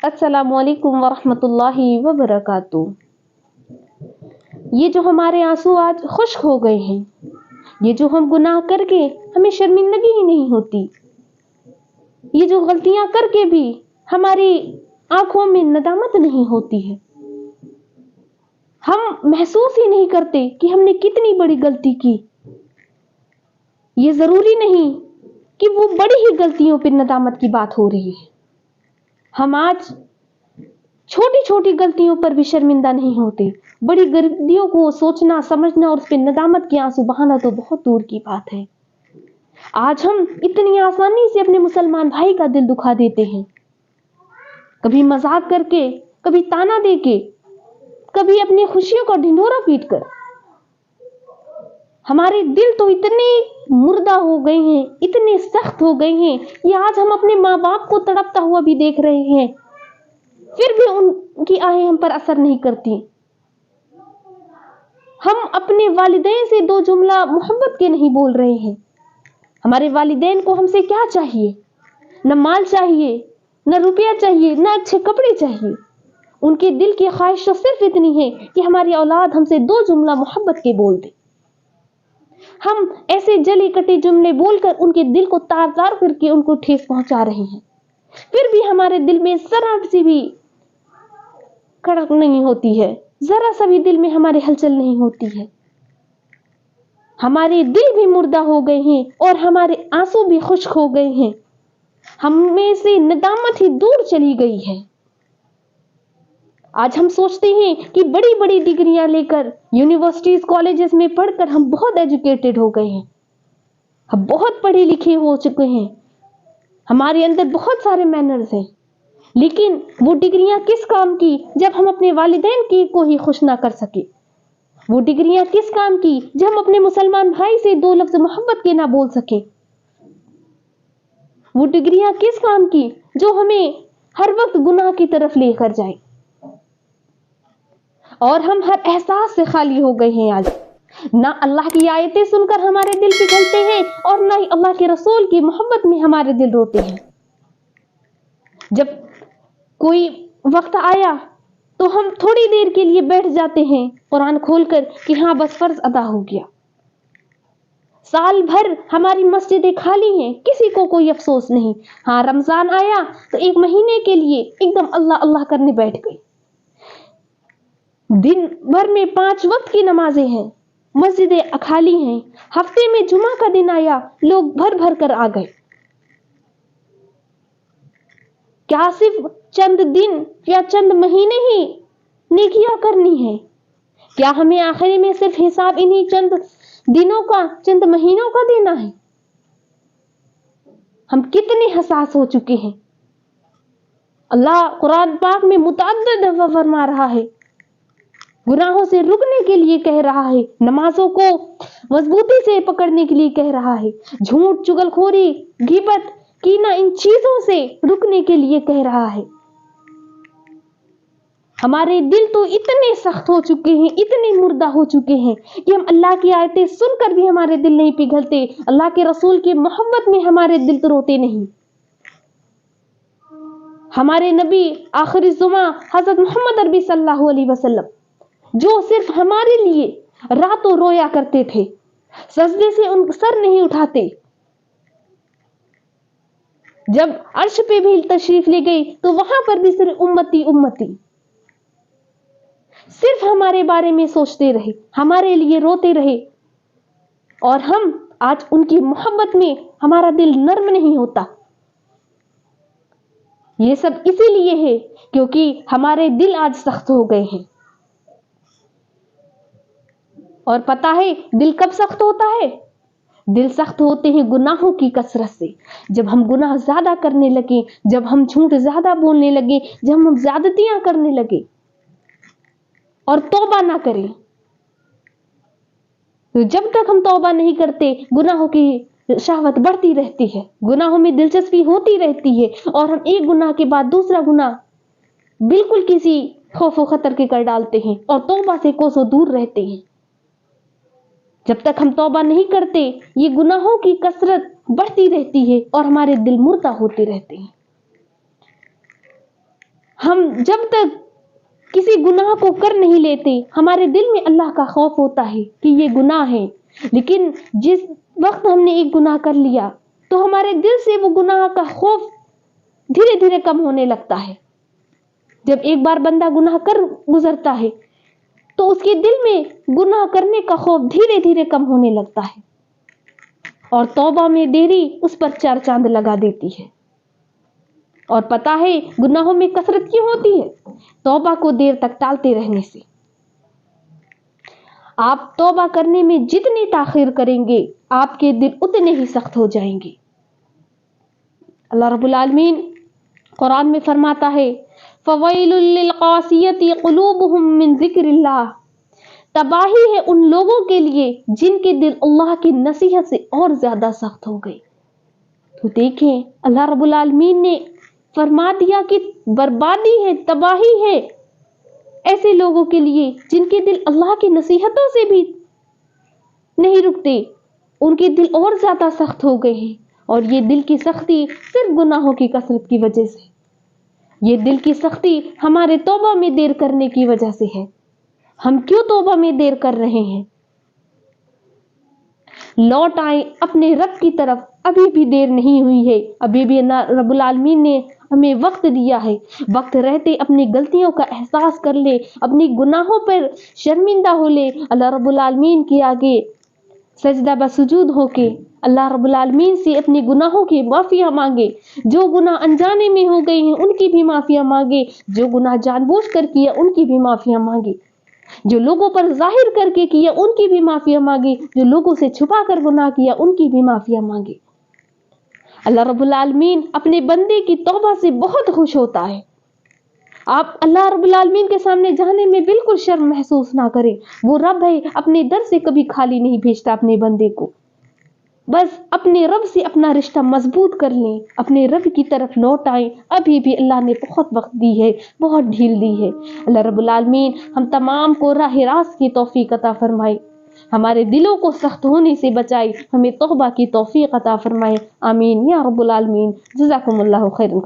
अस्सलामु अलैकुम वरहमतुल्लाहि वबरकातुहू। ये जो हमारे आंसू आज खुश्क हो गए हैं, ये जो हम गुनाह करके हमें शर्मिंदगी ही नहीं होती, ये जो गलतियां करके भी हमारी आंखों में नदामत नहीं होती है, हम महसूस ही नहीं करते कि हमने कितनी बड़ी गलती की। ये जरूरी नहीं कि वो बड़ी ही गलतियों पर नदामत की बात हो रही है। हम आज छोटी छोटी गलतियों पर भी शर्मिंदा नहीं होते, बड़ी गलतियों को सोचना, समझना और उस पर नदामत के आंसू बहाना तो बहुत दूर की बात है। आज हम इतनी आसानी से अपने मुसलमान भाई का दिल दुखा देते हैं, कभी मजाक करके, कभी ताना देके, कभी अपनी खुशियों का ढिंढोरा पीटकर। हमारे दिल तो इतने मुर्दा हो गए हैं, इतने सख्त हो गए हैं, ये आज हम अपने माँ बाप को तड़पता हुआ भी देख रहे हैं, फिर भी उनकी आहें हम पर असर नहीं करती। हम अपने वालिदैन से दो जुमला मोहब्बत के नहीं बोल रहे हैं। हमारे वालिदैन को हमसे क्या चाहिए? न माल चाहिए, न रुपया चाहिए, न अच्छे कपड़े चाहिए। उनके दिल की ख्वाहिश तो सिर्फ इतनी है कि हमारी औलाद हमसे दो जुमला मोहब्बत के बोल दे। हम ऐसे जली कटे जुमले बोलकर उनके दिल को तार तार करके उनको ठेस पहुंचा रहे हैं, फिर भी हमारे दिल में जरा सी भी कड़क नहीं होती है, जरा सा भी दिल में हमारे हलचल नहीं होती है। हमारे दिल भी मुर्दा हो गए हैं और हमारे आंसू भी खुश्क हो गए हैं। हमें से नदामत ही दूर चली गई है। आज हम सोचते हैं कि बड़ी बड़ी डिग्रियां लेकर यूनिवर्सिटीज, कॉलेजेस में पढ़कर हम बहुत एजुकेटेड हो गए हैं, हम बहुत पढ़े लिखे हो चुके हैं, हमारे अंदर बहुत सारे मैनर्स हैं, लेकिन वो डिग्रियां किस काम की जब हम अपने वालिदैन की को ही खुश ना कर सके? वो डिग्रियां किस काम की जब हम अपने मुसलमान भाई से दो लफ्ज मोहब्बत के ना बोल सके? वो डिग्रियां किस काम की जो हमें हर वक्त गुनाह की तरफ लेकर जाए? और हम हर एहसास से खाली हो गए हैं। आज ना अल्लाह की आयतें सुनकर हमारे दिल पिघलते हैं और ना ही अल्लाह के रसूल की मोहब्बत में हमारे दिल रोते हैं। जब कोई वक्त आया तो हम थोड़ी देर के लिए बैठ जाते हैं कुरान खोलकर कि हाँ बस फर्ज अदा हो गया। साल भर हमारी मस्जिदें खाली हैं, किसी को कोई अफसोस नहीं। हाँ, रमजान आया तो एक महीने के लिए एकदम अल्लाह अल्लाह करने बैठ गए। दिन भर में 5 वक्त की नमाजें हैं, मस्जिदें खाली हैं। हफ्ते में जुमा का दिन आया, लोग भर भर कर आ गए। क्या सिर्फ चंद दिन या चंद महीने ही नेकियां करनी है? क्या हमें आखिरी में सिर्फ हिसाब इन्हीं चंद दिनों का, चंद महीनों का देना है? हम कितने हसास हो चुके हैं। अल्लाह कुरान पाक में मुतअद्दिद दफा फरमा रहा है, गुनाहों से रुकने के लिए कह रहा है, नमाजों को मजबूती से पकड़ने के लिए कह रहा है, झूठ, चुगलखोरी, गिबत, कीना, इन चीजों से रुकने के लिए कह रहा है। हमारे दिल तो इतने सख्त हो चुके हैं, इतने मुर्दा हो चुके हैं कि हम अल्लाह की आयतें सुनकर भी हमारे दिल नहीं पिघलते, अल्लाह के रसूल की मोहब्बत में हमारे दिल तो रोते नहीं। हमारे नबी आखिरी जुमा हजरत मोहम्मद अरबी सल्लल्लाहु अलैहि वसल्लम, जो सिर्फ हमारे लिए रातों रोया करते थे, सजदे से उन सर नहीं उठाते। जब अर्श पे भी तशरीफ ले गई तो वहां पर भी सिर्फ उम्मती उम्मती, सिर्फ हमारे बारे में सोचते रहे, हमारे लिए रोते रहे। और हम आज उनकी मोहब्बत में हमारा दिल नर्म नहीं होता। ये सब इसीलिए है क्योंकि हमारे दिल आज सख्त हो गए हैं। और पता है दिल कब सख्त होता है? दिल सख्त होते हैं गुनाहों की कसरत से। जब हम गुनाह ज्यादा करने लगे, जब हम झूठ ज्यादा बोलने लगे, जब हम ज्यादतियां करने लगे और तौबा ना करें, तो जब तक हम तौबा नहीं करते गुनाहों की शहवत बढ़ती रहती है, गुनाहों में दिलचस्पी होती रहती है और हम एक गुनाह के बाद दूसरा गुनाह बिल्कुल किसी खौफो खतर के कर डालते हैं और तौबा से कोसों दूर रहते हैं। जब तक हम तौबा नहीं करते ये गुनाहों की कसरत बढ़ती रहती है और हमारे दिल मुर्दा होते रहते हैं। ہم جب تک کسی گناہ کو کر نہیں لیتے ہمارے دل میں اللہ کا خوف ہوتا ہے کہ یہ گناہ ہے، لیکن جس وقت ہم نے ایک گناہ کر لیا تو ہمارے دل سے وہ گناہ کا خوف دھیرے دھیرے کم ہونے لگتا ہے۔ جب ایک بار بندہ گناہ کر گزرتا ہے تو اس کے دل میں گناہ کرنے کا خوف دھیرے دھیرے کم ہونے لگتا ہے، اور توبہ میں دیری اس پر 4 چاند لگا دیتی ہے۔ اور پتہ ہے گناہوں میں کثرت کیوں ہوتی ہے؟ توبہ کو دیر تک ٹالتے رہنے سے۔ آپ توبہ کرنے میں جتنی تاخیر کریں گے آپ کے دل اتنے ہی سخت ہو جائیں گے۔ اللہ رب العالمین قرآن میں فرماتا ہے فَوَيْلٌ لِّلْقَاسِيَةِ قُلُوبُهُم مِّن ذِكْرِ اللَّهِ، تباہی ہے ان لوگوں کے لیے جن کے دل اللہ کی نصیحت سے اور زیادہ سخت ہو گئے۔ تو دیکھیں اللہ رب العالمین نے فرما دیا کہ بربادی ہے، تباہی ہے ایسے لوگوں کے لیے جن کے دل اللہ کی نصیحتوں سے بھی نہیں رکتے، ان کے دل اور زیادہ سخت ہو گئے ہیں۔ اور یہ دل کی سختی صرف گناہوں کی کثرت کی وجہ سے، یہ دل کی سختی ہمارے توبہ میں دیر کرنے کی وجہ سے ہے۔ ہم کیوں توبہ میں دیر کر رہے ہیں؟ لوٹ آئیں اپنے رب کی طرف، ابھی بھی دیر نہیں ہوئی ہے، ابھی بھی اللہ رب العالمین نے ہمیں وقت دیا ہے۔ وقت رہتے اپنی غلطیوں کا احساس کر لے، اپنی گناہوں پر شرمندہ ہو لے، اللہ رب العالمین کے آگے سجدہ بسجود ہو کے اللہ رب العالمین سے اپنی گناہوں کی معافیاں مانگے۔ جو گناہ انجانے میں ہو گئے ہیں ان کی بھی معافیاں مانگے، جو گناہ جان بوجھ کر کیا ان کی بھی معافیاں مانگے، جو لوگوں پر ظاہر کر کے کیا ان کی بھی معافیاں مانگے، جو لوگوں سے چھپا کر گناہ کیا ان کی بھی معافیاں مانگے۔ اللہ رب العالمین اپنے بندے کی توبہ سے بہت خوش ہوتا ہے۔ آپ اللہ رب العالمین کے سامنے جانے میں بالکل شرم محسوس نہ کریں، وہ رب ہے، اپنے در سے کبھی خالی نہیں بھیجتا اپنے بندے کو۔ بس اپنے رب سے اپنا رشتہ مضبوط کر لیں، اپنے رب کی طرف لوٹ آئیں، ابھی بھی اللہ نے بہت وقت دی ہے، بہت ڈھیل دی ہے۔ اللہ رب العالمین ہم تمام کو راہ راست کی توفیق عطا فرمائے، ہمارے دلوں کو سخت ہونے سے بچائے، ہمیں توبہ کی توفیق عطا فرمائے، آمین یا رب العالمین۔ جزاکم اللہ خیرا۔